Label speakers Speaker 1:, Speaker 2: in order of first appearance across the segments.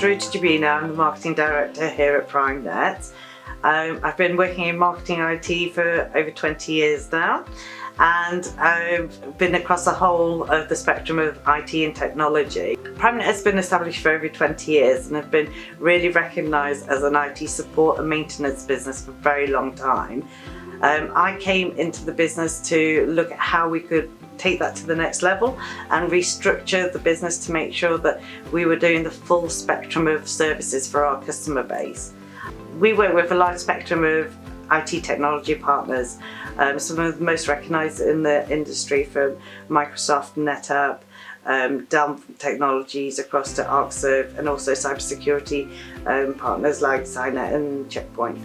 Speaker 1: I'm the Marketing Director here at Primenet. I've been working in marketing IT for over 20 years now, and I've been across the whole of the spectrum of IT and technology. Primenet has been established for over 20 years and have been really recognised as an IT support and maintenance business for a very long time. I came into the business to look at how we could take that to the next level and restructure the business to make sure that we were doing the full spectrum of services for our customer base. We work with a large spectrum of IT technology partners, some of the most recognised in the industry, from Microsoft, NetApp, Dell Technologies across to ArcServe, and also cybersecurity partners like Signet and Checkpoint.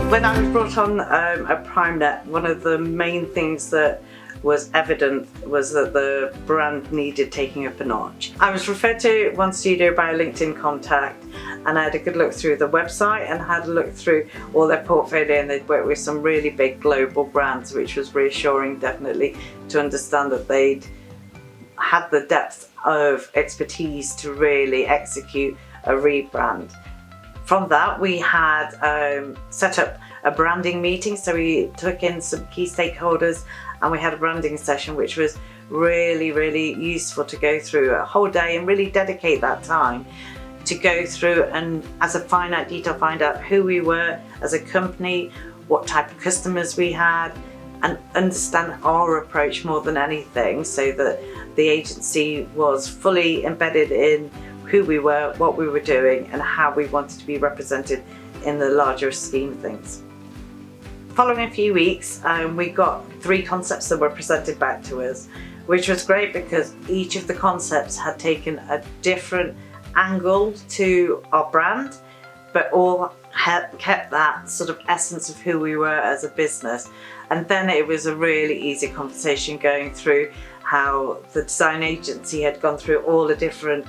Speaker 1: When I was brought on at Primenet, one of the main things that was evident was that the brand needed taking up a notch. I was referred to One Studio by a LinkedIn contact, and I had a good look through the website and had a look through all their portfolio, and they'd worked with some really big global brands, which was reassuring definitely to understand that they'd had the depth of expertise to really execute a rebrand. From that, we had set up a branding meeting, so we took in some key stakeholders and we had a branding session, which was really useful to go through a whole day and really dedicate that time to go through and, as a finite detail, find out who we were as a company, what type of customers we had, and understand our approach more than anything, so that the agency was fully embedded in who we were, what we were doing, and how we wanted to be represented in the larger scheme of things. Following a few weeks, we got 3 concepts that were presented back to us, which was great because each of the concepts had taken a different angle to our brand, but all had kept that sort of essence of who we were as a business. And then it was a really easy conversation going through how the design agency had gone through all the different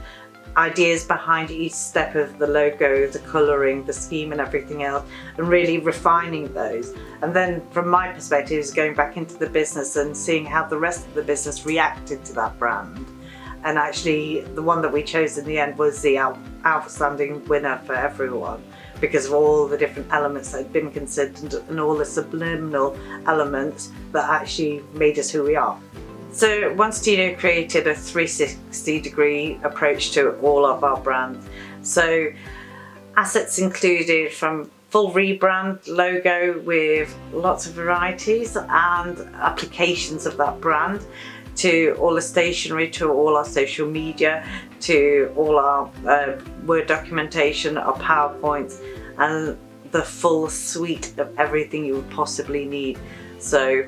Speaker 1: ideas behind each step of the logo, the colouring, the scheme and everything else, and really refining those. And then from my perspective is going back into the business and seeing how the rest of the business reacted to that brand. And actually the one that we chose in the end was the outstanding winner for everyone, because of all the different elements that had been considered and all the subliminal elements that actually made us who we are. So One Studio created a 360-degree approach to all of our brands. So assets included from full rebrand logo with lots of varieties and applications of that brand, to all the stationery, to all our social media, to all our Word documentation, our PowerPoints, and the full suite of everything you would possibly need. So,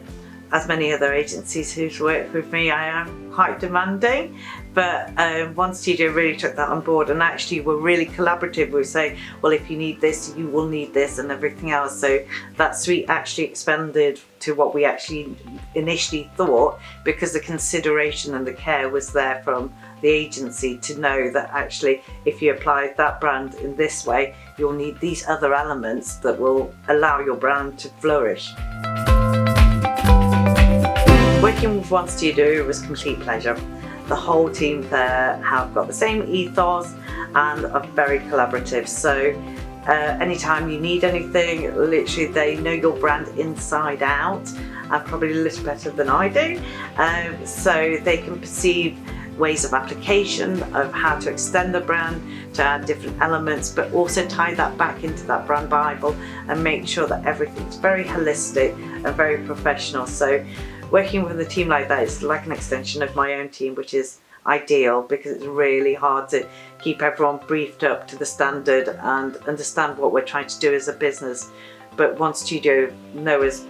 Speaker 1: as many other agencies who've worked with me, I am quite demanding, but One Studio really took that on board and actually were really collaborative. We say, well, if you need this, you will need this and everything else. So that suite actually expanded to what we actually initially thought, because the consideration and the care was there from the agency to know that actually if you apply that brand in this way, you'll need these other elements that will allow your brand to flourish. Working with One Studio was complete pleasure. The whole team there have got the same ethos and are very collaborative. So anytime you need anything, literally they know your brand inside out, and probably a little better than I do. So they can perceive ways of application, of how to extend the brand, to add different elements, but also tie that back into that brand Bible and make sure that everything's very holistic and very professional. So working with a team like that is like an extension of my own team, which is ideal because it's really hard to keep everyone briefed up to the standard and understand what we're trying to do as a business. But One Studio know us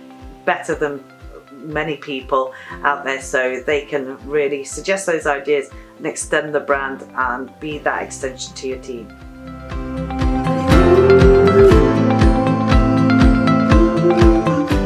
Speaker 1: better than many people out there, so they can really suggest those ideas and extend the brand and be that extension to your team.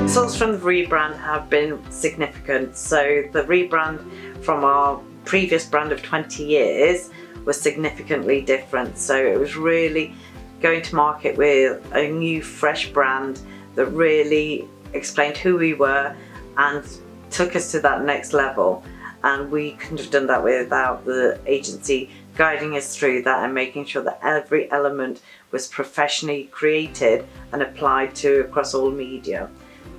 Speaker 1: Results from the rebrand have been significant. So the rebrand from our previous brand of 20 years was significantly different. So it was really going to market with a new fresh brand that really explained who we were and took us to that next level. and we couldn't have done that without the agency guiding us through that and making sure that every element was professionally created and applied to across all media.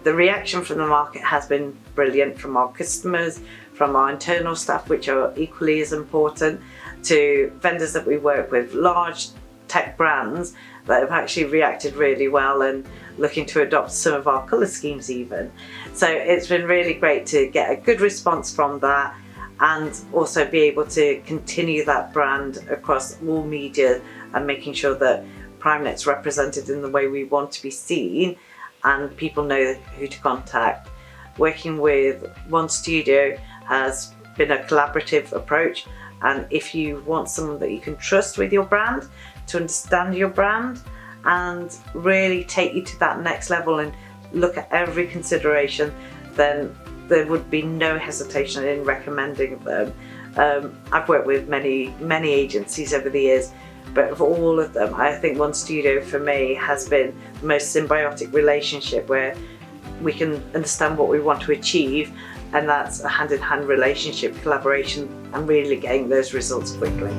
Speaker 1: The reaction from the market has been brilliant, from our customers, from our internal staff, which are equally as important, to vendors that we work with, large tech brands that have actually reacted really well and looking to adopt some of our colour schemes even. So it's been really great to get a good response from that, and also be able to continue that brand across all media and making sure that Primenet's represented in the way we want to be seen and people know who to contact. Working with one studio has been a collaborative approach, and if you want someone that you can trust with your brand, to understand your brand and really take you to that next level and look at every consideration, then there would be no hesitation in recommending them. I've worked with many agencies over the years, but of all of them, I think One Studio for me has been the most symbiotic relationship, where we can understand what we want to achieve, and that's a hand-in-hand relationship, collaboration, and really getting those results quickly.